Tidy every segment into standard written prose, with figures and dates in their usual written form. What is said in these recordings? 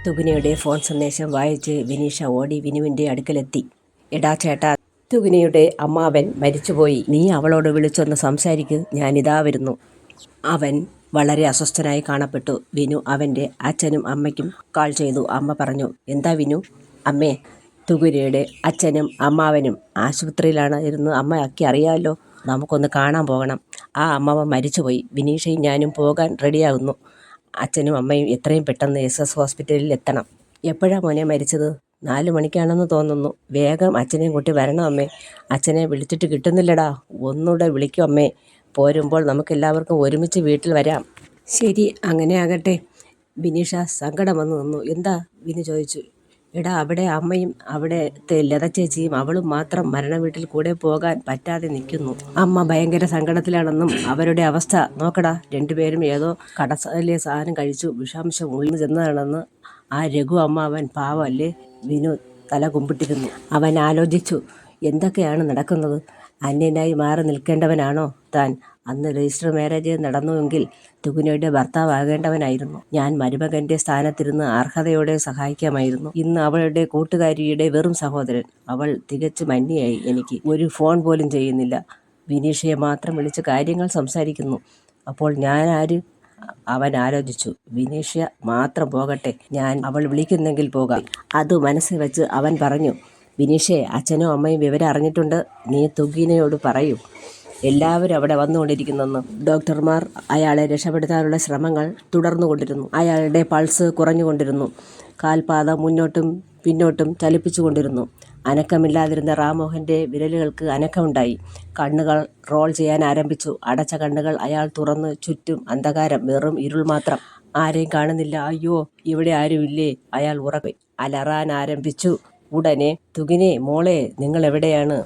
തുകിനയുടെ phone സന്ദേശം വായിച്ച് വിനീഷ ഓടി വിനുവിൻ്റെ അടുക്കലെത്തി. എടാ ചേട്ടാ, തുകിനയുടെ അമ്മാവൻ മരിച്ചുപോയി. നീ അവളോട് വിളിച്ചൊന്ന് സംസാരിക്ക്, ഞാനിതാ വരുന്നു. അവൻ വളരെ അസ്വസ്ഥനായി കാണപ്പെട്ടു. വിനു അവൻ്റെ അച്ഛനും അമ്മയ്ക്കും കാൾ ചെയ്തു. അമ്മ പറഞ്ഞു, എന്താ വിനു? അമ്മേ, തുകിനയുടെ അച്ഛനും അമ്മാവനും ആശുപത്രിയിലാണ് ഇരുന്ന്. അമ്മയ്ക്ക് അറിയാമല്ലോ, നമുക്കൊന്ന് കാണാൻ പോകണം. ആ അമ്മാവൻ മരിച്ചുപോയി. വിനീഷയും ഞാനും പോകാൻ റെഡിയാകുന്നു. അച്ഛനും അമ്മയും എത്രയും പെട്ടെന്ന് SS ഹോസ്പിറ്റലിൽ എത്തണം. എപ്പോഴാ മോനെ മരിച്ചത്? 4 മണിക്കാണെന്ന് തോന്നുന്നു. വേഗം അച്ഛനെയും കൂട്ടി വരണം അമ്മേ. അച്ഛനെ വിളിച്ചിട്ട് കിട്ടുന്നില്ലടാ. ഒന്നുകൂടെ വിളിക്കും അമ്മേ. പോരുമ്പോൾ നമുക്കെല്ലാവർക്കും ഒരുമിച്ച് വീട്ടിൽ വരാം. ശരി, അങ്ങനെ ആകട്ടെ. വിനീഷ സങ്കടം വന്നു നിന്നു. എന്താ? വിനു ചോദിച്ചു. എടാ, അവിടെ അമ്മയും അവിടുത്തെ ലത ചേച്ചിയും അവളും മാത്രം മരണ വീട്ടിൽ കൂടെ പോകാൻ പറ്റാതെ നിൽക്കുന്നു. അമ്മ ഭയങ്കര സങ്കടത്തിലാണെന്നും അവരുടെ അവസ്ഥ നോക്കടാ. രണ്ടുപേരും ഏതോ കടസാലിലെ സാധനം കഴിച്ചു വിഷാംശം ഉള്ളിൽ ചെന്നതാണെന്ന്. ആ രഘു അമ്മാവൻ പാവം അല്ലേ? വിനു തല കുമ്പിട്ടിരുന്നു. അവൻ ആലോചിച്ചു, എന്തൊക്കെയാണ് നടക്കുന്നത്? അന്യനായി മാറി നിൽക്കേണ്ടവനാണോ താൻ? അന്ന് രജിസ്റ്റർ മാരേജ് നടന്നുവെങ്കിൽ തുകിനയുടെ ഭർത്താവാകേണ്ടവനായിരുന്നു. ഞാൻ മരുമകൻ്റെ സ്ഥാനത്തിരുന്ന് അർഹതയോടെ സഹായിക്കാമായിരുന്നു. ഇന്ന് അവളുടെ കൂട്ടുകാരിയുടെ വെറും സഹോദരൻ. അവൾ തികച്ചും അന്യയായി. എനിക്ക് ഒരു ഫോൺ പോലും ചെയ്യുന്നില്ല. വിനീഷയെ മാത്രം വിളിച്ച് കാര്യങ്ങൾ സംസാരിക്കുന്നു. അപ്പോൾ ഞാൻ ആര്? അവൻ ആലോചിച്ചു. വിനീഷ മാത്രം പോകട്ടെ, ഞാൻ അവൾ വിളിക്കുന്നെങ്കിൽ പോകാം. അത് മനസ്സിൽ വെച്ച് അവൻ പറഞ്ഞു, വിനീഷേ, അച്ഛനും അമ്മയും വിവരം അറിഞ്ഞിട്ടുണ്ട്. നീ തുകിനയോട് പറയൂ, എല്ലാവരും അവിടെ വന്നുകൊണ്ടിരിക്കുന്നെന്ന്. ഡോക്ടർമാർ അയാളെ രക്ഷപ്പെടുത്താനുള്ള ശ്രമങ്ങൾ തുടർന്നുകൊണ്ടിരുന്നു. അയാളുടെ പൾസ് കുറഞ്ഞുകൊണ്ടിരുന്നു. കാൽപാദം മുന്നോട്ടും പിന്നോട്ടും ചലിപ്പിച്ചുകൊണ്ടിരുന്നു. അനക്കമില്ലാതിരുന്ന റാംമോഹൻ്റെ വിരലുകൾക്ക് അനക്കമുണ്ടായി. കണ്ണുകൾ റോൾ ചെയ്യാൻ ആരംഭിച്ചു. അടച്ച കണ്ണുകൾ അയാൾ തുറന്ന് ചുറ്റും അന്ധകാരം, വെറും ഇരുൾ മാത്രം. ആരെയും കാണുന്നില്ല. അയ്യോ, ഇവിടെ ആരുമില്ലേ? അയാൾ ഉറക്കെ അലറാൻ ആരംഭിച്ചു. ഉടനെ, തുകിനെ മോളെ, നിങ്ങൾ എവിടെയാണ്?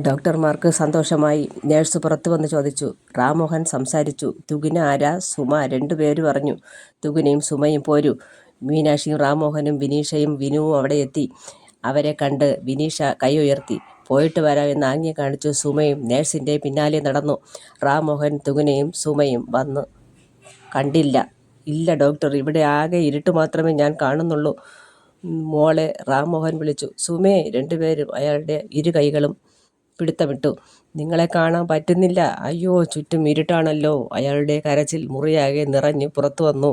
ഡോക്ടർമാർക്ക് സന്തോഷമായി. നേഴ്സ് പുറത്തു വന്ന് ചോദിച്ചു. റാംമോഹൻ സംസാരിച്ചു. തുകിന ആരാ? സുമ. 2 പേര് പറഞ്ഞു. തുകിനയും സുമയും പോരൂ. മീനാക്ഷിയും റാംമോഹനും വിനീഷയും വിനുവും അവിടെ എത്തി. അവരെ കണ്ട് വിനീഷ കൈ ഉയർത്തി. പോയിട്ട് വരാമെന്ന് ആംഗ്യം കാണിച്ചു. സുമയും നേഴ്സിൻ്റെ പിന്നാലെ നടന്നു. റാംമോഹൻ തുകിനയും സുമയും വന്ന് കണ്ടില്ല. ഇല്ല ഡോക്ടർ, ഇവിടെ ആകെ ഇരുട്ട് മാത്രമേ ഞാൻ കാണുന്നുള്ളൂ. മോളെ, റാംമോഹൻ വിളിച്ചു. സുമേ. 2 പേരും അയാളുടെ 2 കൈകളും പിടുത്തമിട്ടു. നിങ്ങളെ കാണാൻ പറ്റുന്നില്ല. അയ്യോ, ചുറ്റും ഇരുട്ടാണല്ലോ. അയാളുടെ കരച്ചിൽ മുറിയാകെ നിറഞ്ഞ് പുറത്തു വന്നു.